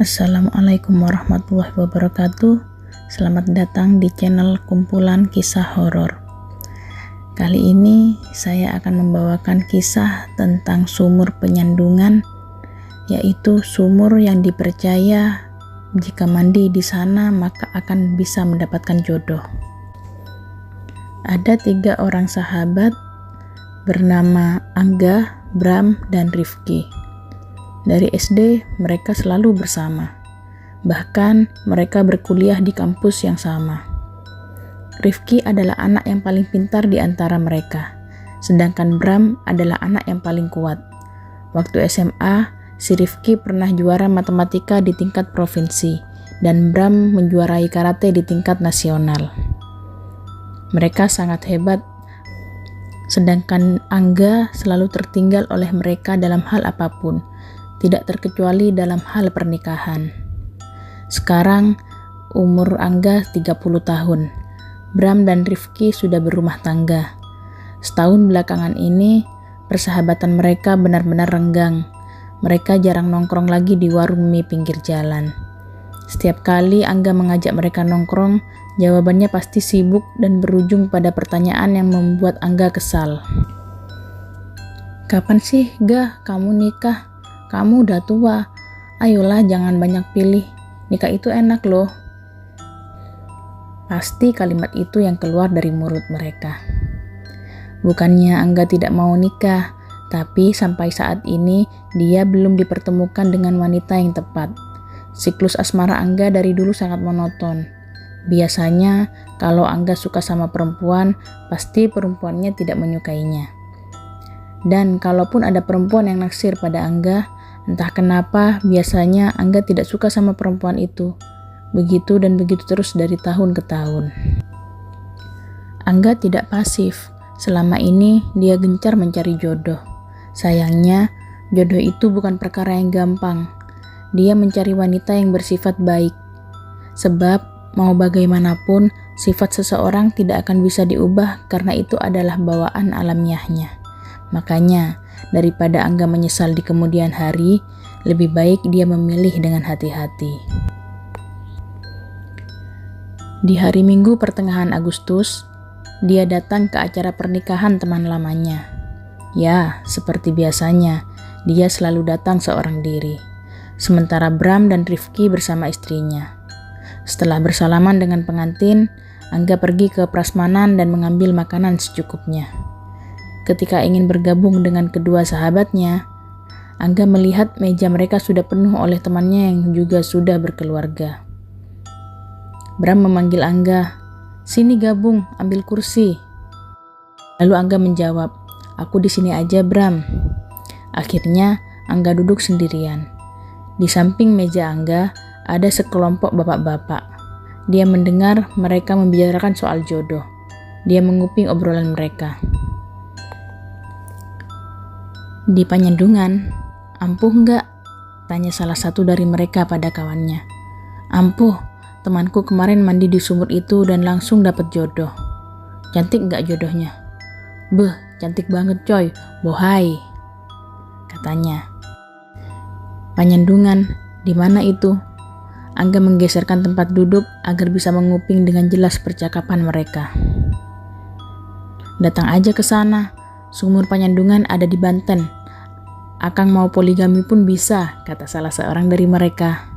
Assalamualaikum warahmatullahi wabarakatuh. Selamat datang di channel kumpulan kisah horor. Kali ini saya akan membawakan kisah tentang sumur penyandungan, yaitu sumur yang dipercaya jika mandi di sana maka akan bisa mendapatkan jodoh. Ada 3 orang sahabat bernama Angga, Bram, dan Rifki. Dari SD mereka selalu bersama. Bahkan mereka berkuliah di kampus yang sama. Rifki adalah anak yang paling pintar di antara mereka, sedangkan Bram adalah anak yang paling kuat. Waktu SMA, si Rifki pernah juara matematika di tingkat provinsi, dan Bram menjuarai karate di tingkat nasional. Mereka sangat hebat, sedangkan Angga selalu tertinggal oleh mereka dalam hal apapun, tidak terkecuali dalam hal pernikahan. Sekarang umur Angga 30 tahun. Bram dan Rifki sudah berumah tangga. Setahun belakangan ini, persahabatan mereka benar-benar renggang. Mereka jarang nongkrong lagi di warung mie pinggir jalan. Setiap kali Angga mengajak mereka nongkrong, jawabannya pasti sibuk dan berujung pada pertanyaan yang membuat Angga kesal. "Kapan sih, Ga, kamu nikah? Kamu udah tua. Ayolah, jangan banyak pilih. Nikah itu enak loh." Pasti kalimat itu yang keluar dari mulut mereka. Bukannya Angga tidak mau nikah, tapi sampai saat ini dia belum dipertemukan dengan wanita yang tepat. Siklus asmara Angga dari dulu sangat monoton. Biasanya kalau Angga suka sama perempuan, pasti perempuannya tidak menyukainya. Dan kalaupun ada perempuan yang naksir pada Angga, entah kenapa biasanya Angga tidak suka sama perempuan itu. Begitu dan begitu terus dari tahun ke tahun. Angga tidak pasif. Selama ini dia gencar mencari jodoh. Sayangnya, jodoh itu bukan perkara yang gampang. Dia mencari wanita yang bersifat baik. Sebab mau bagaimanapun, sifat seseorang tidak akan bisa diubah karena itu adalah bawaan alamiahnya. Makanya, daripada Angga menyesal di kemudian hari, lebih baik dia memilih dengan hati-hati. Di hari Minggu pertengahan Agustus, dia datang ke acara pernikahan teman lamanya. Ya, seperti biasanya, dia selalu datang seorang diri. Sementara Bram dan Rifki bersama istrinya. Setelah bersalaman dengan pengantin, Angga pergi ke prasmanan dan mengambil makanan secukupnya. Ketika ingin bergabung dengan kedua sahabatnya, Angga melihat meja mereka sudah penuh oleh temannya yang juga sudah berkeluarga. Bram memanggil Angga, "Sini gabung, ambil kursi." Lalu Angga menjawab, "Aku di sini aja, Bram." Akhirnya Angga duduk sendirian. Di samping meja Angga ada sekelompok bapak-bapak. Dia mendengar mereka membicarakan soal jodoh. Dia menguping obrolan mereka. "Di Penyandungan, ampuh nggak?" tanya salah satu dari mereka pada kawannya. "Ampuh, temanku kemarin mandi di sumur itu dan langsung dapat jodoh." "Cantik nggak jodohnya?" "Beh, cantik banget coy, bohai," katanya. "Penyandungan, di mana itu?" Angga menggeserkan tempat duduk agar bisa menguping dengan jelas percakapan mereka. "Datang aja ke sana. Sumur Penyandungan ada di Banten. Akang mau poligami pun bisa," kata salah seorang dari mereka.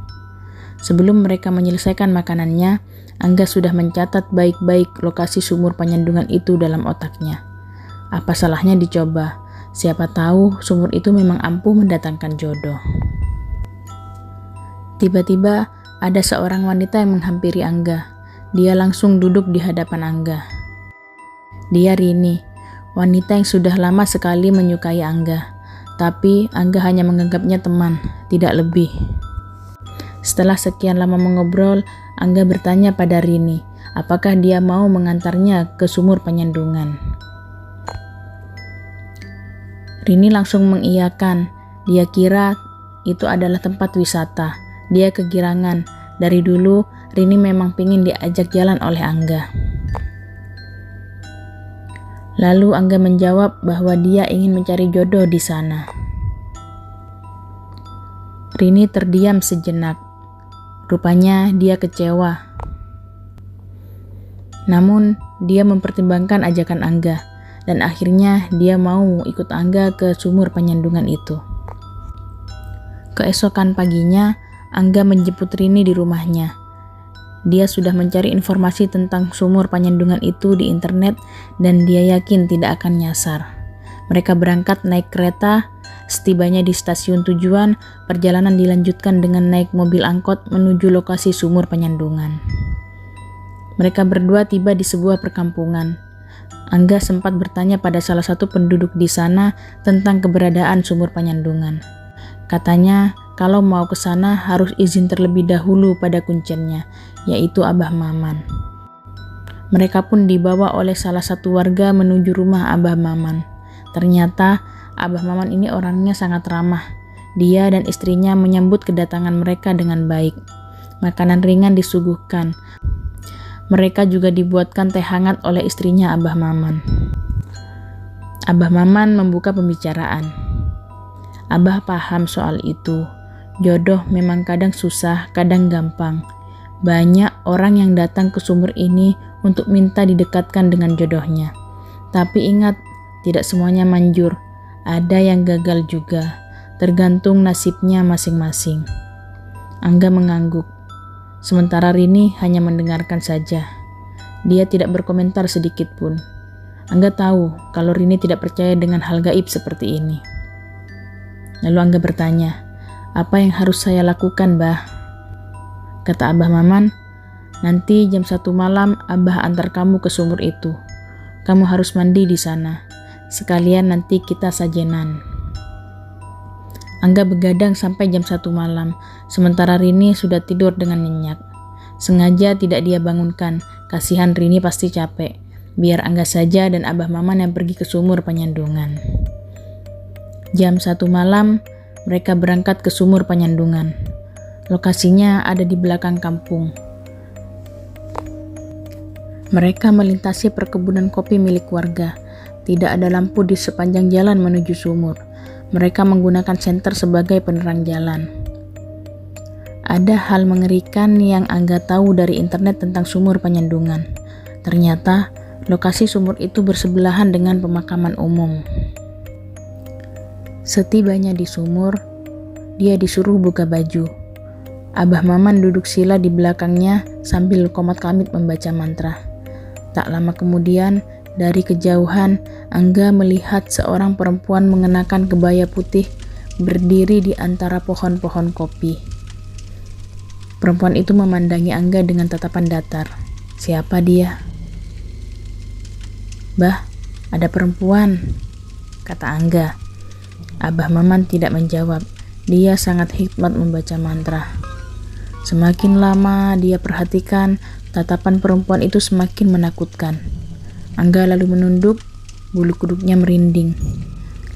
Sebelum mereka menyelesaikan makanannya, Angga sudah mencatat baik-baik lokasi sumur Penyandungan itu dalam otaknya. Apa salahnya dicoba? Siapa tahu sumur itu memang ampuh mendatangkan jodoh. Tiba-tiba ada seorang wanita yang menghampiri Angga. Dia langsung duduk di hadapan Angga. Dia Rini, wanita yang sudah lama sekali menyukai Angga. Tapi Angga hanya menganggapnya teman, tidak lebih. Setelah sekian lama mengobrol, Angga bertanya pada Rini, apakah dia mau mengantarnya ke sumur Penyandungan. Rini langsung mengiyakan. Dia kira itu adalah tempat wisata. Dia kegirangan. Dari dulu, Rini memang pingin diajak jalan oleh Angga. Lalu Angga menjawab bahwa dia ingin mencari jodoh di sana. Rini terdiam sejenak. Rupanya dia kecewa. Namun, dia mempertimbangkan ajakan Angga, dan akhirnya dia mau ikut Angga ke sumur penyandungan itu. Keesokan paginya, Angga menjemput Rini di rumahnya. Dia sudah mencari informasi tentang sumur penyandungan itu di internet, dan dia yakin tidak akan nyasar. Mereka berangkat naik kereta. Setibanya di stasiun tujuan, perjalanan dilanjutkan dengan naik mobil angkot menuju lokasi sumur penyandungan. Mereka berdua tiba di sebuah perkampungan. Angga sempat bertanya pada salah satu penduduk di sana tentang keberadaan sumur penyandungan. Katanya, kalau mau ke sana harus izin terlebih dahulu pada kuncennya, yaitu Abah Maman. Mereka pun dibawa oleh salah satu warga menuju rumah Abah Maman. Ternyata, Abah Maman ini orangnya sangat ramah. Dia dan istrinya menyambut kedatangan mereka dengan baik. Makanan ringan disuguhkan. Mereka juga dibuatkan teh hangat oleh istrinya Abah Maman. Abah Maman membuka pembicaraan. Abah paham soal itu. Jodoh memang kadang susah, kadang gampang. Banyak orang yang datang ke sumur ini untuk minta didekatkan dengan jodohnya. Tapi ingat, tidak semuanya manjur. Ada yang gagal juga, tergantung nasibnya masing-masing. Angga mengangguk, sementara Rini hanya mendengarkan saja. Dia tidak berkomentar sedikit pun. Angga tahu kalau Rini tidak percaya dengan hal gaib seperti ini. Lalu Angga bertanya, "Apa yang harus saya lakukan, Bah?" Kata Abah Maman, "Nanti jam 1 malam Abah antar kamu ke sumur itu. Kamu harus mandi di sana. Sekalian nanti kita sajenan." Angga begadang sampai jam 1 malam, sementara Rini sudah tidur dengan nyenyak. Sengaja tidak dia bangunkan, kasihan Rini pasti capek. Biar Angga saja dan Abah Maman yang pergi ke sumur penyandungan. Jam 1 malam, mereka berangkat ke sumur penyandungan. Lokasinya ada di belakang kampung. Mereka melintasi perkebunan kopi milik warga. Tidak ada lampu di sepanjang jalan menuju sumur. Mereka menggunakan senter sebagai penerang jalan. Ada hal mengerikan yang Angga tahu dari internet tentang sumur penyandungan. Ternyata, lokasi sumur itu bersebelahan dengan pemakaman umum. Setibanya di sumur, dia disuruh buka baju. Abah Maman duduk sila di belakangnya sambil komat-kamit membaca mantra. Tak lama kemudian, dari kejauhan, Angga melihat seorang perempuan mengenakan kebaya putih berdiri di antara pohon-pohon kopi. Perempuan itu memandangi Angga dengan tatapan datar. Siapa dia? "Bah, ada perempuan," kata Angga. Abah Maman tidak menjawab. Dia sangat hikmat membaca mantra. Semakin lama dia perhatikan, tatapan perempuan itu semakin menakutkan. Angga lalu menunduk, bulu kuduknya merinding.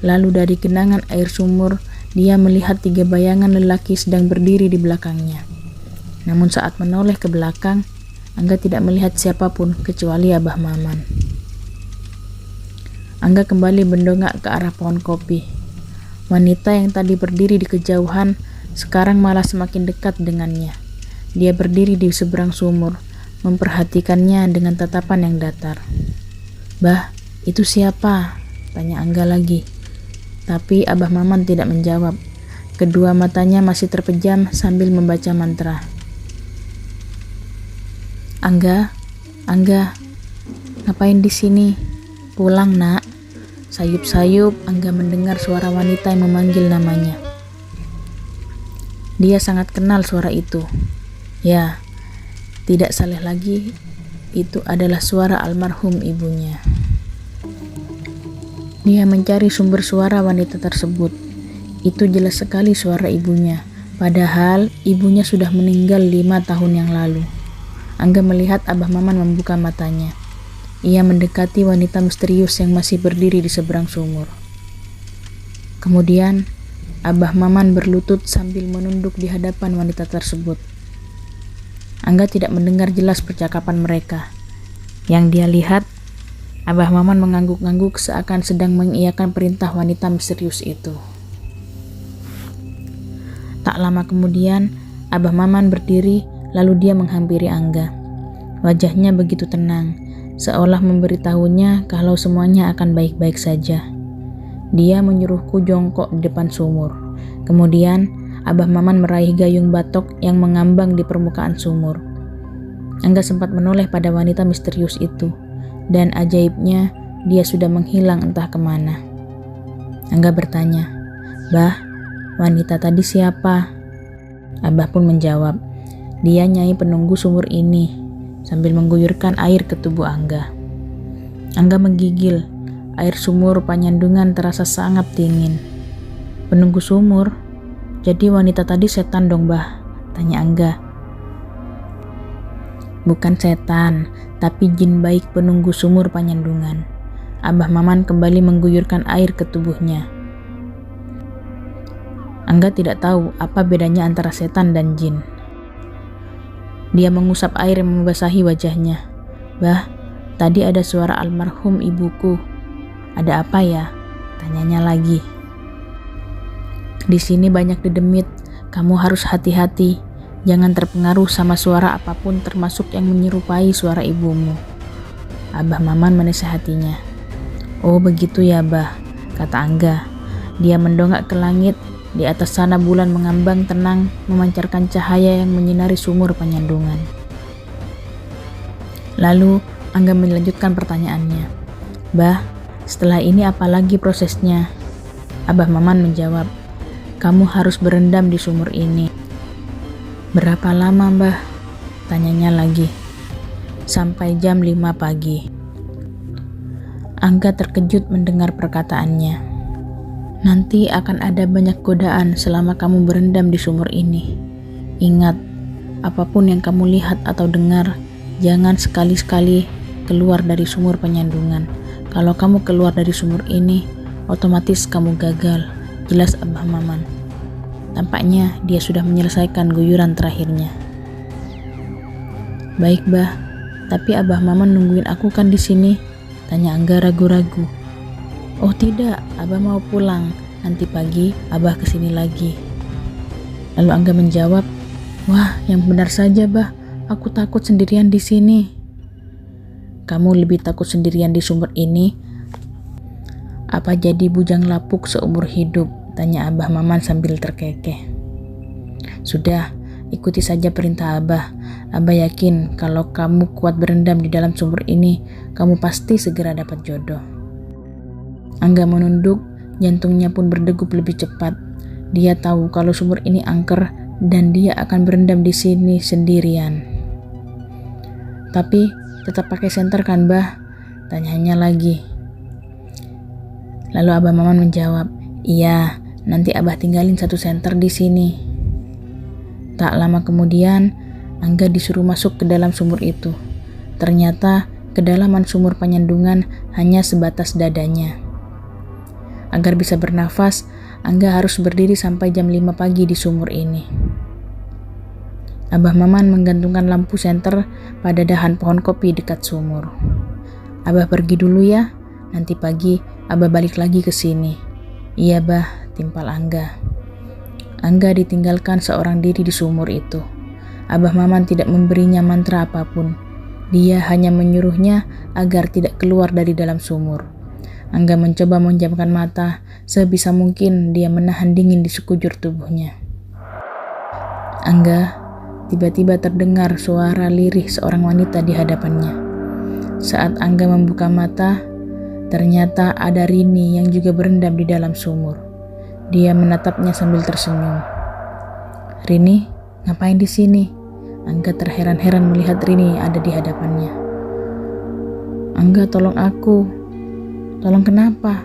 Lalu dari genangan air sumur, dia melihat 3 bayangan lelaki sedang berdiri di belakangnya. Namun saat menoleh ke belakang, Angga tidak melihat siapapun kecuali Abah Maman. Angga kembali mendongak ke arah pohon kopi. Wanita yang tadi berdiri di kejauhan, sekarang malah semakin dekat dengannya. Dia berdiri di seberang sumur, memperhatikannya dengan tatapan yang datar. "Bah, itu siapa?" tanya Angga lagi. Tapi Abah Maman tidak menjawab. Kedua matanya masih terpejam sambil membaca mantra. Angga, ngapain di sini? Pulang, Nak." Sayup-sayup Angga mendengar suara wanita yang memanggil namanya. Dia sangat kenal suara itu. Ya, tidak salah lagi, itu adalah suara almarhum ibunya. Dia mencari sumber suara wanita tersebut. Itu jelas sekali suara ibunya, padahal ibunya sudah meninggal 5 tahun yang lalu. Angga melihat Abah Maman membuka matanya. Ia mendekati wanita misterius yang masih berdiri di seberang sumur. Kemudian, Abah Maman berlutut sambil menunduk di hadapan wanita tersebut. Angga tidak mendengar jelas percakapan mereka. Yang dia lihat, Abah Maman mengangguk-angguk seakan sedang mengiyakan perintah wanita misterius itu. Tak lama kemudian, Abah Maman berdiri, lalu dia menghampiri Angga. Wajahnya begitu tenang, seolah memberitahunya kalau semuanya akan baik-baik saja. Dia menyuruhku jongkok di depan sumur. Kemudian, Abah Maman meraih gayung batok yang mengambang di permukaan sumur. Angga sempat menoleh pada wanita misterius itu, dan ajaibnya dia sudah menghilang entah kemana. Angga bertanya, "Bah, wanita tadi siapa?" Abah pun menjawab, "Dia nyai penunggu sumur ini," sambil mengguyurkan air ke tubuh Angga. Angga menggigil. Air sumur Panyandungan terasa sangat dingin. "Penunggu sumur? Jadi wanita tadi setan dong, Bah?" tanya Angga. "Bukan setan, tapi jin baik penunggu sumur Panyandungan." Abah Maman kembali mengguyurkan air ke tubuhnya. Angga tidak tahu apa bedanya antara setan dan jin. Dia mengusap air yang membasahi wajahnya. "Bah, tadi ada suara almarhum ibuku. Ada apa ya?" tanyanya lagi. "Di sini banyak dedemit. Kamu harus hati-hati. Jangan terpengaruh sama suara apapun termasuk yang menyerupai suara ibumu." Abah Maman menasihatinya. "Oh begitu ya, Bah," kata Angga. Dia mendongak ke langit. Di atas sana bulan mengambang tenang, memancarkan cahaya yang menyinari sumur Panyandungan. Lalu Angga melanjutkan pertanyaannya. "Bah, setelah ini apa lagi prosesnya?" Abah Maman menjawab, "Kamu harus berendam di sumur ini." "Berapa lama, Mbah?" tanyanya lagi. "Sampai jam 5 pagi. Angga terkejut mendengar perkataannya. "Nanti akan ada banyak godaan selama kamu berendam di sumur ini. Ingat, apapun yang kamu lihat atau dengar, jangan sekali-sekali keluar dari sumur Panyandungan. Kalau kamu keluar dari sumur ini, otomatis kamu gagal," jelas Abah Maman. Tampaknya dia sudah menyelesaikan guyuran terakhirnya. "Baik, Bah, tapi Abah Maman nungguin aku kan di sini?" tanya Angga ragu-ragu. "Oh tidak, Abah mau pulang. Nanti pagi Abah kesini lagi." Lalu Angga menjawab, "Wah, yang benar saja, Bah. Aku takut sendirian di sini." "Kamu lebih takut sendirian di sumur ini? Apa jadi bujang lapuk seumur hidup?" tanya Abah Maman sambil terkekeh. "Sudah, ikuti saja perintah Abah. Abah yakin kalau kamu kuat berendam di dalam sumur ini, kamu pasti segera dapat jodoh." Angga menunduk, jantungnya pun berdegup lebih cepat. Dia tahu kalau sumur ini angker dan dia akan berendam di sini sendirian. "Tapi tetap pakai senter kan, Bah?" tanyanya lagi. Lalu Abah Maman menjawab, "Iya, nanti Abah tinggalin 1 senter di sini." Tak lama kemudian, Angga disuruh masuk ke dalam sumur itu. Ternyata kedalaman sumur Panyandungan hanya sebatas dadanya. Agar bisa bernafas, Angga harus berdiri sampai jam 5 pagi di sumur ini. Abah Maman menggantungkan lampu senter pada dahan pohon kopi dekat sumur. "Abah pergi dulu ya, nanti pagi Abah balik lagi ke sini." "Iya, Bah," timpal Angga. Angga ditinggalkan seorang diri di sumur itu. Abah Maman tidak memberinya mantra apapun. Dia hanya menyuruhnya agar tidak keluar dari dalam sumur. Angga mencoba menjamkan mata, sebisa mungkin dia menahan dingin di sekujur tubuhnya. Angga, tiba-tiba terdengar suara lirih seorang wanita di hadapannya. Saat Angga membuka mata, ternyata ada Rini yang juga berendam di dalam sumur. Dia menatapnya sambil tersenyum. "Rini, ngapain di sini?" Angga terheran-heran melihat Rini ada di hadapannya. "Angga, tolong aku." "Tolong kenapa?"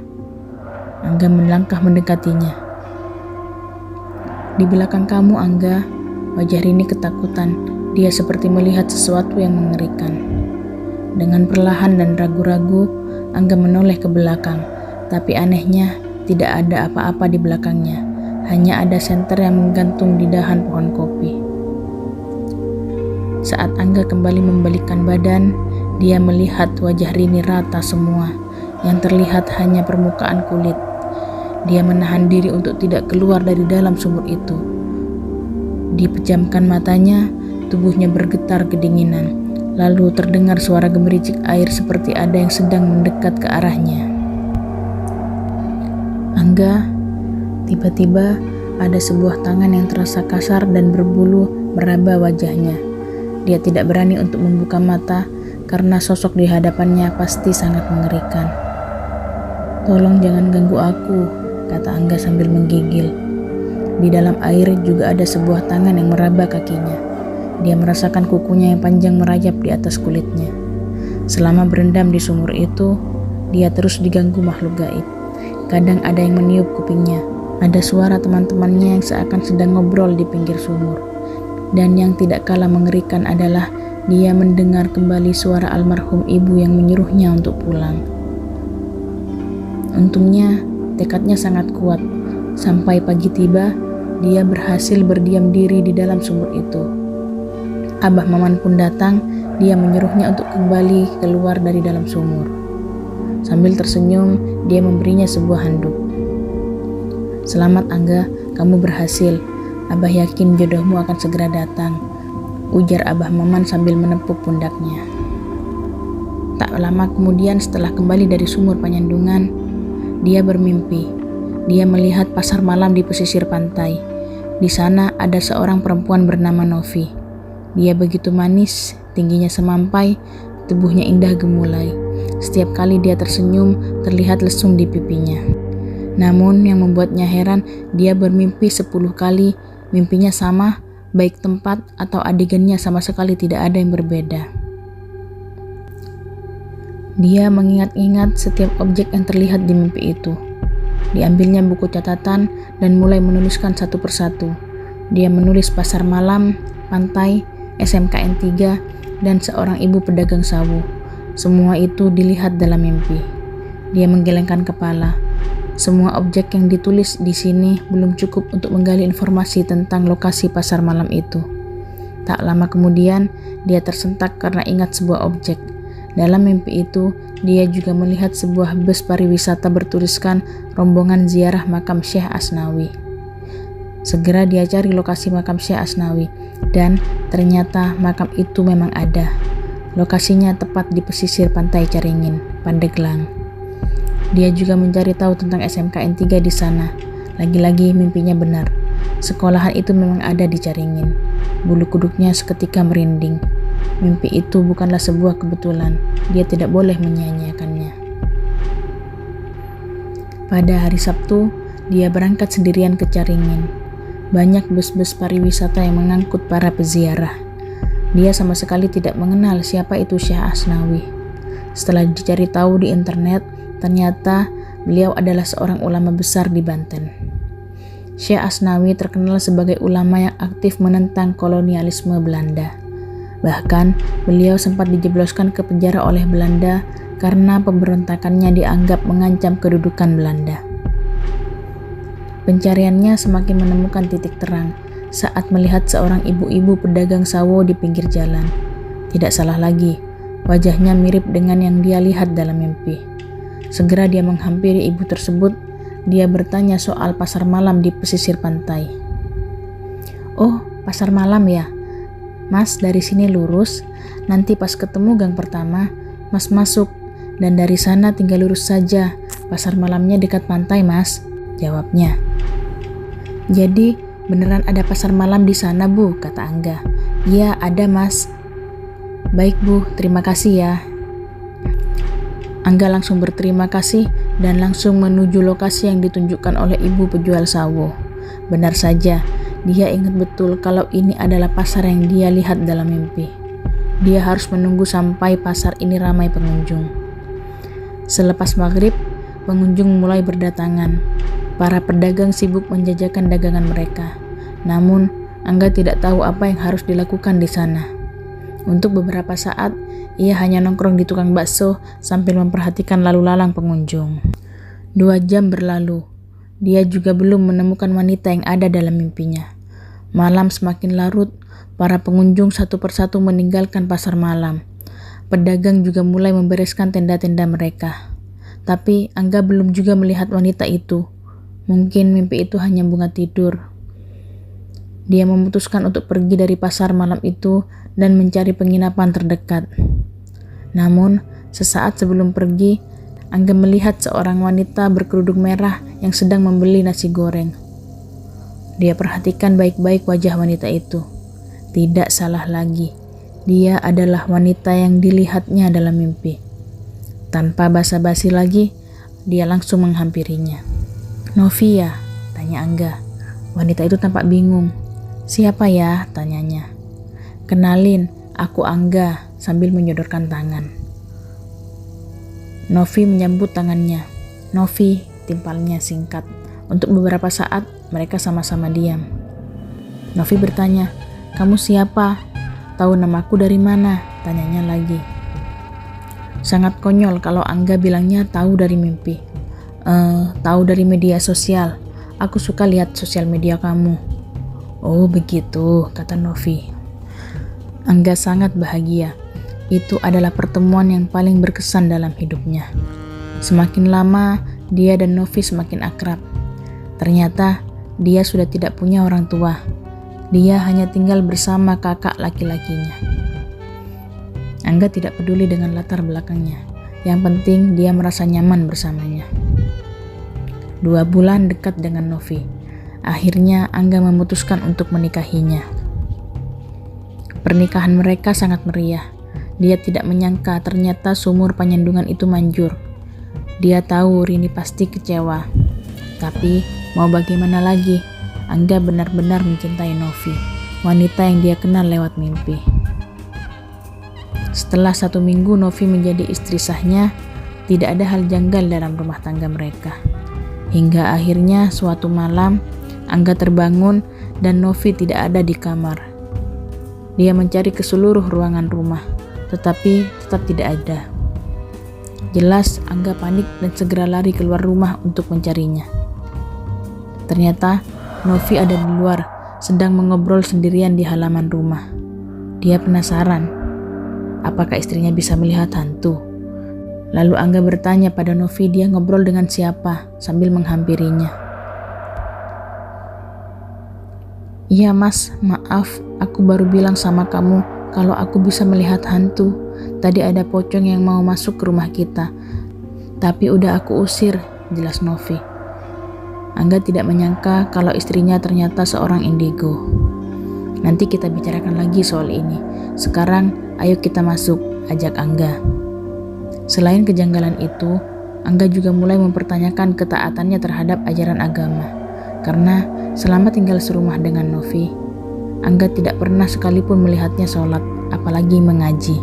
Angga melangkah mendekatinya. "Di belakang kamu, Angga." Wajah Rini ketakutan. Dia seperti melihat sesuatu yang mengerikan. Dengan perlahan dan ragu-ragu, Angga menoleh ke belakang. Tapi anehnya, tidak ada apa-apa di belakangnya. Hanya ada senter yang menggantung di dahan pohon kopi. Saat Angga kembali membalikkan badan, dia melihat wajah Rini rata semua. Yang terlihat hanya permukaan kulit. Dia menahan diri untuk tidak keluar dari dalam sumur itu. Dipejamkan matanya, tubuhnya bergetar kedinginan. Lalu terdengar suara gemericik air seperti ada yang sedang mendekat ke arahnya. Angga, tiba-tiba ada sebuah tangan yang terasa kasar dan berbulu meraba wajahnya. Dia tidak berani untuk membuka mata karena sosok di hadapannya pasti sangat mengerikan. "Tolong jangan ganggu aku," kata Angga sambil menggigil. Di dalam air juga ada sebuah tangan yang meraba kakinya. Dia merasakan kukunya yang panjang merayap di atas kulitnya. Selama berendam di sumur itu, dia terus diganggu makhluk gaib. Kadang ada yang meniup kupingnya. Ada suara teman-temannya yang seakan sedang ngobrol di pinggir sumur. Dan yang tidak kalah mengerikan adalah dia mendengar kembali suara almarhum ibu yang menyuruhnya untuk pulang. Untungnya, tekadnya sangat kuat. Sampai pagi tiba, dia berhasil berdiam diri di dalam sumur itu. Abah Maman pun datang, dia menyuruhnya untuk kembali keluar dari dalam sumur. Sambil tersenyum, dia memberinya sebuah handuk. "Selamat Angga, kamu berhasil. Abah yakin jodohmu akan segera datang," ujar Abah Maman sambil menepuk pundaknya. Tak lama kemudian setelah kembali dari sumur Panyandungan, dia bermimpi. Dia melihat pasar malam di pesisir pantai. Di sana ada seorang perempuan bernama Novi. Dia begitu manis, tingginya semampai, tubuhnya indah gemulai. Setiap kali dia tersenyum, terlihat lesung di pipinya. Namun yang membuatnya heran, dia bermimpi 10 kali, mimpinya sama, baik tempat atau adegannya sama sekali tidak ada yang berbeda. Dia mengingat-ingat setiap objek yang terlihat di mimpi itu. Diambilnya buku catatan dan mulai menuliskan satu persatu. Dia menulis pasar malam, pantai, SMKN 3, dan seorang ibu pedagang sawo. Semua itu dilihat dalam mimpi. Dia menggelengkan kepala. Semua objek yang ditulis di sini belum cukup untuk menggali informasi tentang lokasi pasar malam itu. Tak lama kemudian, dia tersentak karena ingat sebuah objek. Dalam mimpi itu, dia juga melihat sebuah bus pariwisata bertuliskan rombongan ziarah makam Syekh Asnawi. Segera dia cari lokasi makam Syekh Asnawi, dan ternyata makam itu memang ada. Lokasinya tepat di pesisir pantai Caringin, Pandeglang. Dia juga mencari tahu tentang SMKN 3 di sana. Lagi-lagi mimpinya benar. Sekolahan itu memang ada di Caringin. Bulu kuduknya seketika merinding. Mimpi itu bukanlah sebuah kebetulan. Dia tidak boleh menyia-nyiakannya. Pada hari Sabtu, dia berangkat sendirian ke Caringin. Banyak bus-bus pariwisata yang mengangkut para peziarah. Dia sama sekali tidak mengenal siapa itu Syekh Asnawi. Setelah dicari tahu di internet, ternyata beliau adalah seorang ulama besar di Banten. Syekh Asnawi terkenal sebagai ulama yang aktif menentang kolonialisme Belanda. Bahkan, beliau sempat dijebloskan ke penjara oleh Belanda karena pemberontakannya dianggap mengancam kedudukan Belanda. Pencariannya semakin menemukan titik terang saat melihat seorang ibu-ibu pedagang sawo di pinggir jalan. Tidak salah lagi, wajahnya mirip dengan yang dia lihat dalam mimpi. Segera dia menghampiri ibu tersebut. Dia bertanya soal pasar malam di pesisir pantai. "Oh, pasar malam ya? Mas, dari sini lurus. Nanti pas ketemu gang pertama, Mas masuk. Dan dari sana tinggal lurus saja. Pasar malamnya dekat pantai, Mas," jawabnya. "Jadi, beneran ada pasar malam di sana, Bu?" kata Angga. "Iya, ada, Mas." "Baik, Bu, terima kasih ya." Angga langsung berterima kasih dan langsung menuju lokasi yang ditunjukkan oleh ibu penjual sawo. Benar saja, dia ingat betul kalau ini adalah pasar yang dia lihat dalam mimpi. Dia harus menunggu sampai pasar ini ramai pengunjung. Selepas maghrib, pengunjung mulai berdatangan. Para pedagang sibuk menjajakan dagangan mereka. Namun, Angga tidak tahu apa yang harus dilakukan di sana. Untuk beberapa saat, ia hanya nongkrong di tukang bakso sambil memperhatikan lalu lalang pengunjung. 2 jam berlalu. Dia juga belum menemukan wanita yang ada dalam mimpinya. Malam semakin larut, para pengunjung satu persatu meninggalkan pasar malam. Pedagang juga mulai membereskan tenda-tenda mereka. Tapi Angga belum juga melihat wanita itu. Mungkin mimpi itu hanya bunga tidur. Dia memutuskan untuk pergi dari pasar malam itu dan mencari penginapan terdekat. Namun, sesaat sebelum pergi, Angga melihat seorang wanita berkerudung merah yang sedang membeli nasi goreng. Dia perhatikan baik-baik wajah wanita itu. Tidak salah lagi, dia adalah wanita yang dilihatnya dalam mimpi. Tanpa basa-basi lagi, dia langsung menghampirinya. "Novi ya?" tanya Angga. Wanita itu tampak bingung. "Siapa ya?" tanyanya. "Kenalin, aku Angga," sambil menyodorkan tangan. Novi menyambut tangannya. "Novi," timpalnya singkat. Untuk beberapa saat, mereka sama-sama diam. Novi bertanya, "Kamu siapa? Tahu namaku dari mana?" tanyanya lagi. Sangat konyol kalau Angga bilangnya tahu dari mimpi. Tahu dari media sosial. Aku suka lihat sosial media kamu." "Oh begitu," kata Novi. Angga sangat bahagia. Itu adalah pertemuan yang paling berkesan dalam hidupnya. Semakin lama, dia dan Novi semakin akrab. Ternyata, dia sudah tidak punya orang tua. Dia hanya tinggal bersama kakak laki-lakinya. Angga tidak peduli dengan latar belakangnya. Yang penting dia merasa nyaman bersamanya. 2 bulan dekat dengan Novi. Akhirnya Angga memutuskan untuk menikahinya. Pernikahan mereka sangat meriah. Dia tidak menyangka ternyata sumur penyandungan itu manjur. Dia tahu Rini pasti kecewa. Tapi mau bagaimana lagi? Angga benar-benar mencintai Novi, wanita yang dia kenal lewat mimpi. Setelah 1 minggu Novi menjadi istri sahnya, tidak ada hal janggal dalam rumah tangga mereka. Hingga akhirnya suatu malam, Angga terbangun dan Novi tidak ada di kamar. Dia mencari ke seluruh ruangan rumah, tetapi tetap tidak ada. Jelas Angga panik dan segera lari keluar rumah untuk mencarinya. Ternyata Novi ada di luar, sedang mengobrol sendirian di halaman rumah. Dia penasaran, apakah istrinya bisa melihat hantu? Lalu Angga bertanya pada Novi dia ngobrol dengan siapa sambil menghampirinya. "Iya mas, maaf, aku baru bilang sama kamu kalau aku bisa melihat hantu. Tadi ada pocong yang mau masuk ke rumah kita, tapi udah aku usir," jelas Novi. Angga tidak menyangka kalau istrinya ternyata seorang indigo. "Nanti kita bicarakan lagi soal ini. Sekarang ayo kita masuk," ajak Angga. Selain kejanggalan itu, Angga juga mulai mempertanyakan ketaatannya terhadap ajaran agama. Karena selama tinggal serumah dengan Novi, Angga tidak pernah sekalipun melihatnya sholat, apalagi mengaji.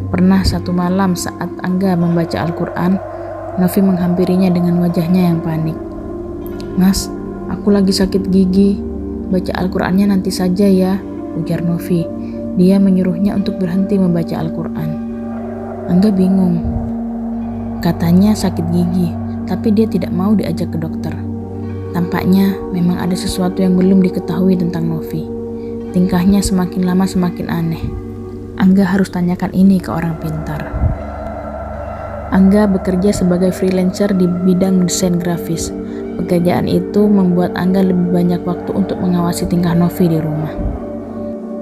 Pernah satu malam saat Angga membaca Al-Quran, Novi menghampirinya dengan wajahnya yang panik. "Mas, aku lagi sakit gigi. Baca Al-Qurannya nanti saja ya," ujar Novi. Dia menyuruhnya untuk berhenti membaca Al-Quran. Angga bingung. Katanya sakit gigi, tapi dia tidak mau diajak ke dokter. Tampaknya memang ada sesuatu yang belum diketahui tentang Novi. Tingkahnya semakin lama semakin aneh. Angga harus tanyakan ini ke orang pintar. Angga bekerja sebagai freelancer di bidang desain grafis. Pekerjaan itu membuat Angga lebih banyak waktu untuk mengawasi tingkah Novi di rumah.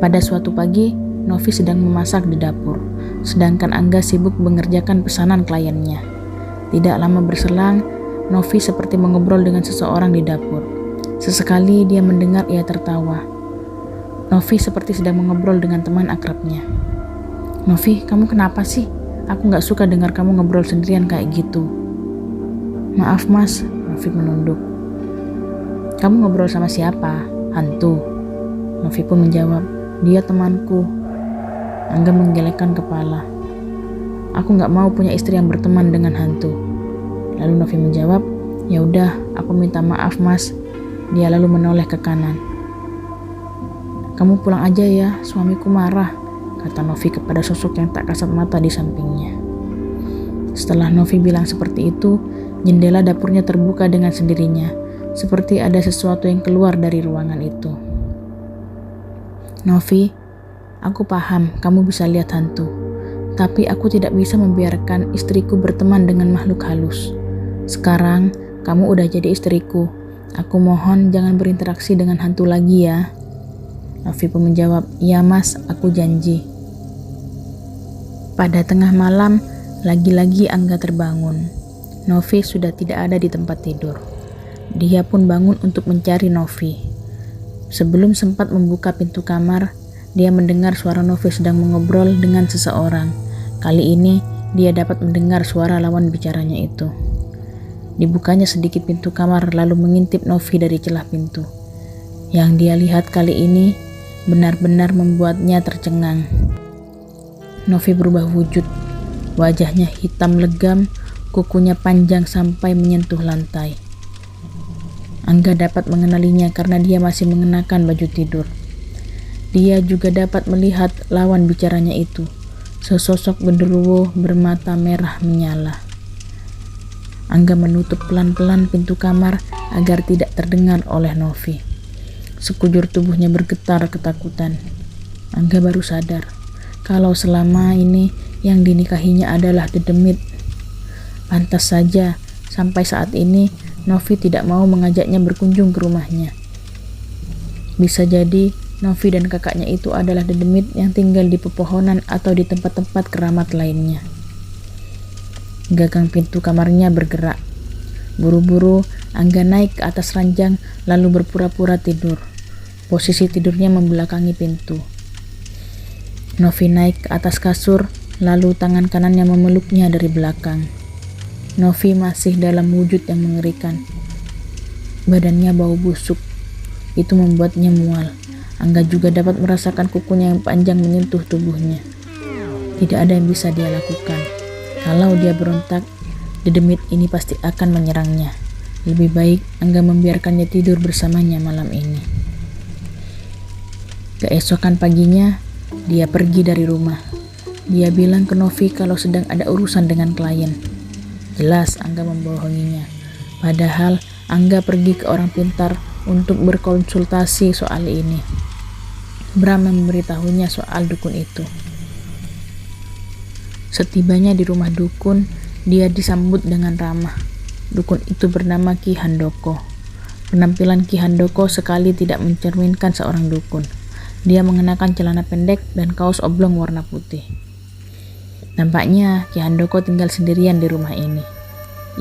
Pada suatu pagi, Novi sedang memasak di dapur, sedangkan Angga sibuk mengerjakan pesanan kliennya. Tidak lama berselang, Novi seperti mengobrol dengan seseorang di dapur. Sesekali dia mendengar ia tertawa. Novi seperti sedang mengobrol dengan teman akrabnya. "Novi, kamu kenapa sih? Aku gak suka dengar kamu ngobrol sendirian kayak gitu." "Maaf mas," Novi menunduk. "Kamu ngobrol sama siapa? Hantu?" Novi pun menjawab, "Dia temanku." Angga menggelengkan kepala. "Aku gak mau punya istri yang berteman dengan hantu." Lalu Novi menjawab, "Ya udah, aku minta maaf mas." Dia lalu menoleh ke kanan. "Kamu pulang aja ya, suamiku marah," kata Novi kepada sosok yang tak kasat mata di sampingnya. Setelah Novi bilang seperti itu, jendela dapurnya terbuka dengan sendirinya, seperti ada sesuatu yang keluar dari ruangan itu. "Novi, aku paham kamu bisa lihat hantu, tapi aku tidak bisa membiarkan istriku berteman dengan makhluk halus. Sekarang kamu udah jadi istriku. Aku mohon jangan berinteraksi dengan hantu lagi ya." Novi pun menjawab, "Iya mas, aku janji." Pada tengah malam, lagi-lagi Angga terbangun. Novi sudah tidak ada di tempat tidur. Dia pun bangun untuk mencari Novi. Sebelum sempat membuka pintu kamar, dia mendengar suara Novi sedang mengobrol dengan seseorang. Kali ini, dia dapat mendengar suara lawan bicaranya itu. Dibukanya sedikit pintu kamar lalu mengintip Novi dari celah pintu. Yang dia lihat kali ini benar-benar membuatnya tercengang. Novi berubah wujud. Wajahnya hitam legam, kukunya panjang sampai menyentuh lantai. Angga dapat mengenalinya karena dia masih mengenakan baju tidur. Dia juga dapat melihat lawan bicaranya itu, sesosok genderuwo bermata merah menyala. Angga menutup pelan-pelan pintu kamar agar tidak terdengar oleh Novi. Sekujur tubuhnya bergetar ketakutan. Angga baru sadar kalau selama ini yang dinikahinya adalah Dedemit. Pantas saja sampai saat ini Novi tidak mau mengajaknya berkunjung ke rumahnya. Bisa jadi Novi dan kakaknya itu adalah Dedemit yang tinggal di pepohonan atau di tempat-tempat keramat lainnya. Gagang pintu kamarnya bergerak. Buru-buru Angga naik ke atas ranjang lalu berpura-pura tidur. Posisi tidurnya membelakangi pintu. Novi naik ke atas kasur, lalu tangan kanannya memeluknya dari belakang. Novi masih dalam wujud yang mengerikan. Badannya bau busuk. Itu membuatnya mual. Angga juga dapat merasakan kukunya yang panjang menyentuh tubuhnya. Tidak ada yang bisa dia lakukan. Kalau dia berontak, Dedemit ini pasti akan menyerangnya. Lebih baik Angga membiarkannya tidur bersamanya malam ini. Keesokan paginya, dia pergi dari rumah. Dia bilang ke Novi kalau sedang ada urusan dengan klien. Jelas Angga membohonginya. Padahal Angga pergi ke orang pintar untuk berkonsultasi soal ini. Bram memberitahunya soal dukun itu. Setibanya di rumah dukun, dia disambut dengan ramah. Dukun itu bernama Ki Handoko. Penampilan Ki Handoko sekali tidak mencerminkan seorang dukun. Dia mengenakan celana pendek dan kaos oblong warna putih. Nampaknya Ki Handoko tinggal sendirian di rumah ini.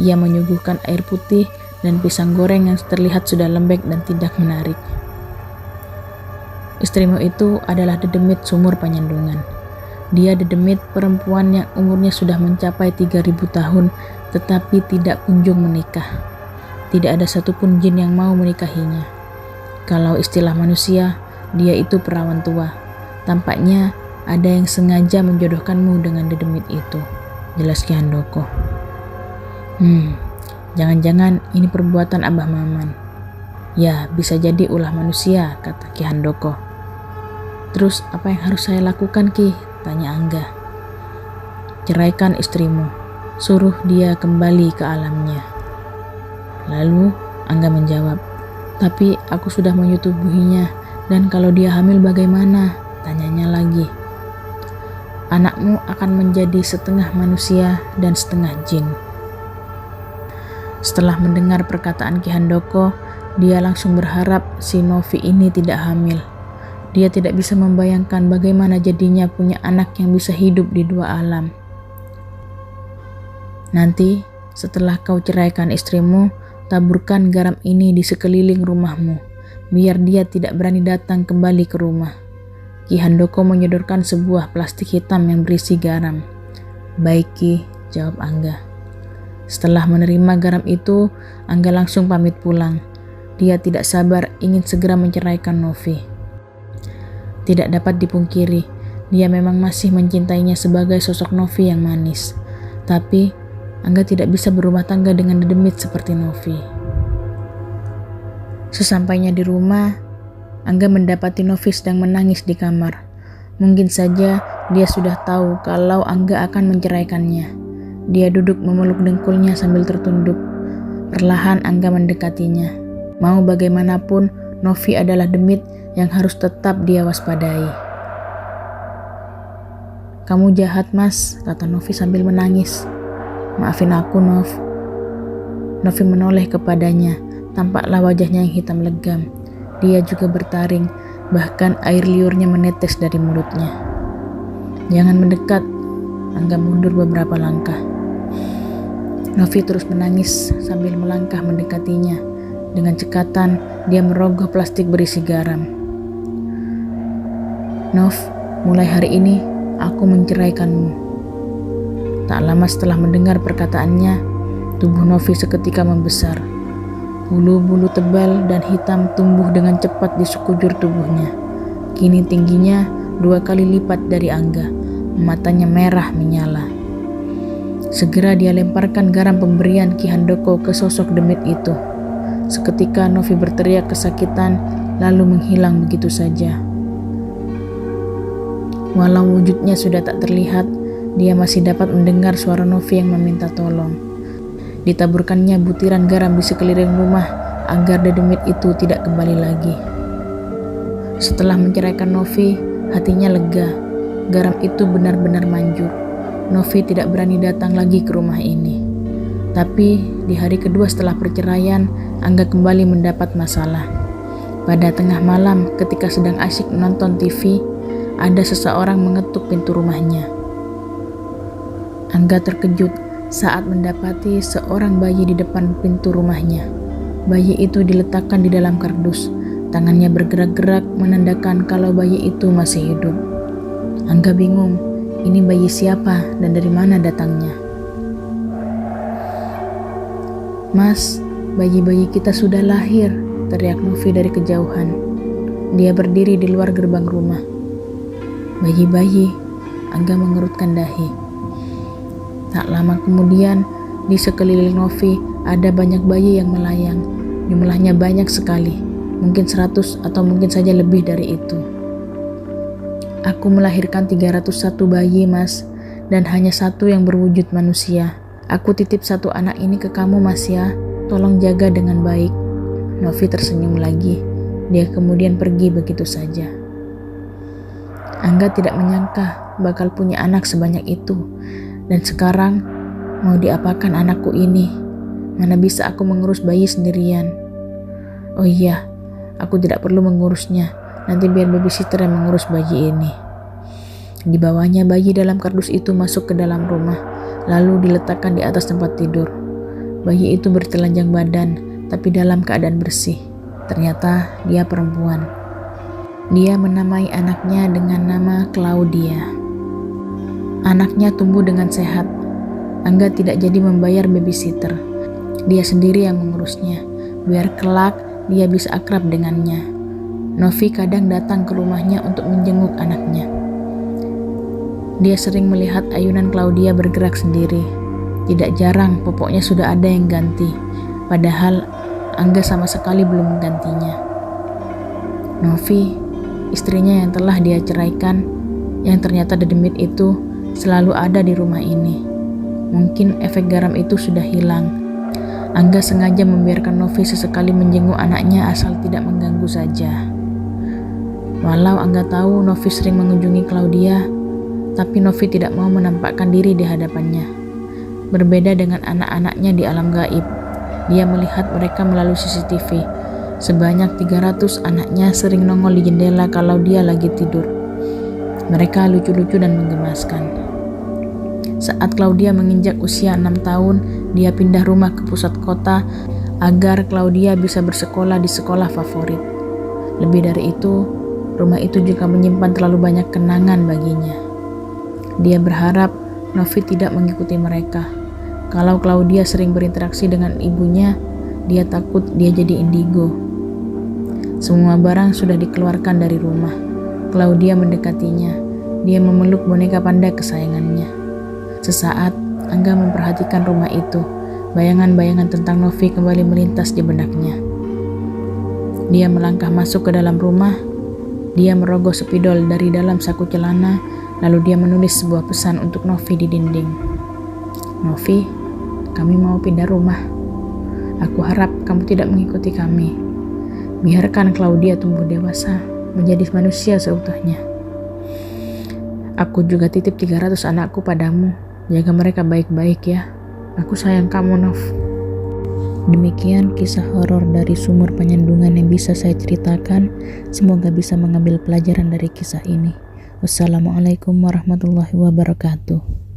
Ia menyuguhkan air putih dan pisang goreng yang terlihat sudah lembek dan tidak menarik. Istrimu itu adalah Dedemit sumur Panyandungan. Dia Dedemit perempuan yang umurnya sudah mencapai 3000 tahun tetapi tidak kunjung menikah. Tidak ada satupun jin yang mau menikahinya. Kalau istilah manusia, dia itu perawan tua. Tampaknya ada yang sengaja menjodohkanmu dengan Dedemit itu, jelas Ki Handoko. Jangan-jangan ini perbuatan Abah Maman. Ya, bisa jadi ulah manusia, kata Ki Handoko. Terus apa yang harus saya lakukan, Ki? Tanya Angga. Ceraikan istrimu, suruh dia kembali ke alamnya. Lalu Angga menjawab, tapi aku sudah menyetubuhinya, dan kalau dia hamil bagaimana? Tanyanya lagi. Anakmu akan menjadi setengah manusia dan setengah jin. Setelah mendengar perkataan Ki Handoko, dia langsung berharap si Novi ini tidak hamil. Dia tidak bisa membayangkan bagaimana jadinya punya anak yang bisa hidup di dua alam. Nanti, setelah kau ceraikan istrimu, taburkan garam ini di sekeliling rumahmu, biar dia tidak berani datang kembali ke rumah. Ki Handoko menyodorkan sebuah plastik hitam yang berisi garam. Baik Ki, jawab Angga. Setelah menerima garam itu, Angga langsung pamit pulang. Dia tidak sabar ingin segera menceraikan Novi. Tidak dapat dipungkiri, dia memang masih mencintainya sebagai sosok Novi yang manis. Tapi, Angga tidak bisa berumah tangga dengan Dedemit seperti Novi. Sesampainya di rumah, Angga mendapati Novi sedang menangis di kamar. Mungkin saja dia sudah tahu kalau Angga akan menceraikannya. Dia duduk memeluk dengkulnya sambil tertunduk. Perlahan Angga mendekatinya. Mau bagaimanapun, Novi adalah Demit yang harus tetap dia waspadai. Kamu jahat mas, kata Novi sambil menangis. Maafin aku Nov. Novi menoleh kepadanya. Tampaklah wajahnya yang hitam legam. Dia juga bertaring. Bahkan air liurnya menetes dari mulutnya. "Jangan mendekat." Angga mundur beberapa langkah. Novi terus menangis sambil melangkah mendekatinya. Dengan cekatan, dia merogoh plastik berisi garam. "Nov, mulai hari ini aku menceraikanmu." Tak lama setelah mendengar perkataannya, tubuh Novi seketika membesar. Bulu-bulu tebal dan hitam tumbuh dengan cepat di sekujur tubuhnya. Kini tingginya 2 kali lipat dari Angga. Matanya merah menyala. Segera dia lemparkan garam pemberian Ki Handoko ke sosok demit itu. Seketika Novi berteriak kesakitan lalu menghilang begitu saja. Walau wujudnya sudah tak terlihat, dia masih dapat mendengar suara Novi yang meminta tolong. Ditaburkannya butiran garam di sekeliling rumah agar dedemit itu tidak kembali lagi. Setelah menceraikan Novi, hatinya lega. Garam itu benar-benar manjur. Novi tidak berani datang lagi ke rumah ini. Tapi di hari kedua setelah perceraian, Angga kembali mendapat masalah. Pada tengah malam ketika sedang asyik menonton TV, ada seseorang mengetuk pintu rumahnya. Angga terkejut saat mendapati seorang bayi di depan pintu rumahnya. Bayi itu diletakkan di dalam kardus. Tangannya bergerak-gerak menandakan kalau bayi itu masih hidup. Angga bingung, ini bayi siapa dan dari mana datangnya? "Mas, bayi-bayi kita sudah lahir," teriak Novi dari kejauhan. Dia berdiri di luar gerbang rumah. "Bayi-bayi," Angga mengerutkan dahi. Tak lama kemudian, di sekeliling Novi ada banyak bayi yang melayang. Jumlahnya banyak sekali, mungkin 100 atau mungkin saja lebih dari itu. "Aku melahirkan 301 bayi, Mas, dan hanya 1 yang berwujud manusia. Aku titip 1 anak ini ke kamu, Mas ya. Tolong jaga dengan baik." Novi tersenyum lagi. Dia kemudian pergi begitu saja. Angga tidak menyangka bakal punya anak sebanyak itu. Dan sekarang, mau diapakan anakku ini? Mana bisa aku mengurus bayi sendirian? Oh iya, aku tidak perlu mengurusnya. Nanti biar babysitter yang mengurus bayi ini. Dibawanya bayi dalam kardus itu masuk ke dalam rumah, lalu diletakkan di atas tempat tidur. Bayi itu bertelanjang badan, tapi dalam keadaan bersih. Ternyata dia perempuan. Dia menamai anaknya dengan nama Claudia. Anaknya tumbuh dengan sehat. Angga tidak jadi membayar babysitter. Dia sendiri yang mengurusnya, biar kelak dia bisa akrab dengannya. Novi kadang datang ke rumahnya untuk menjenguk anaknya. Dia sering melihat ayunan Claudia bergerak sendiri. Tidak jarang popoknya sudah ada yang ganti, padahal Angga sama sekali belum menggantinya. Novi, istrinya yang telah dia ceraikan, yang ternyata dedemit itu, selalu ada di rumah ini. Mungkin efek garam itu sudah hilang. Angga sengaja membiarkan Novi sesekali menjenguk anaknya asal tidak mengganggu saja. Walau Angga tahu Novi sering mengunjungi Claudia, tapi Novi tidak mau menampakkan diri di hadapannya. Berbeda dengan anak-anaknya di alam gaib, dia melihat mereka melalui CCTV. Sebanyak 300 anaknya sering nongol di jendela kalau dia lagi tidur. Mereka lucu-lucu dan menggemaskan. Saat Claudia menginjak usia 6 tahun, dia pindah rumah ke pusat kota agar Claudia bisa bersekolah di sekolah favorit. Lebih dari itu, rumah itu juga menyimpan terlalu banyak kenangan baginya. Dia berharap Novi tidak mengikuti mereka. Kalau Claudia sering berinteraksi dengan ibunya, dia takut dia jadi indigo. Semua barang sudah dikeluarkan dari rumah. Claudia mendekatinya. Dia memeluk boneka panda kesayangannya. Sesaat, Angga memperhatikan rumah itu. Bayangan-bayangan tentang Novi kembali melintas di benaknya. Dia melangkah masuk ke dalam rumah. Dia merogoh spidol dari dalam saku celana. Lalu dia menulis sebuah pesan untuk Novi di dinding. "Novi, kami mau pindah rumah. Aku harap kamu tidak mengikuti kami. Biarkan Claudia tumbuh dewasa, menjadi manusia seutuhnya. Aku juga titip 300 anakku padamu. Jaga mereka baik-baik ya. Aku sayang kamu, Nov." Demikian kisah horor dari Sumur Penyandungan yang bisa saya ceritakan. Semoga bisa mengambil pelajaran dari kisah ini. Wassalamualaikum warahmatullahi wabarakatuh.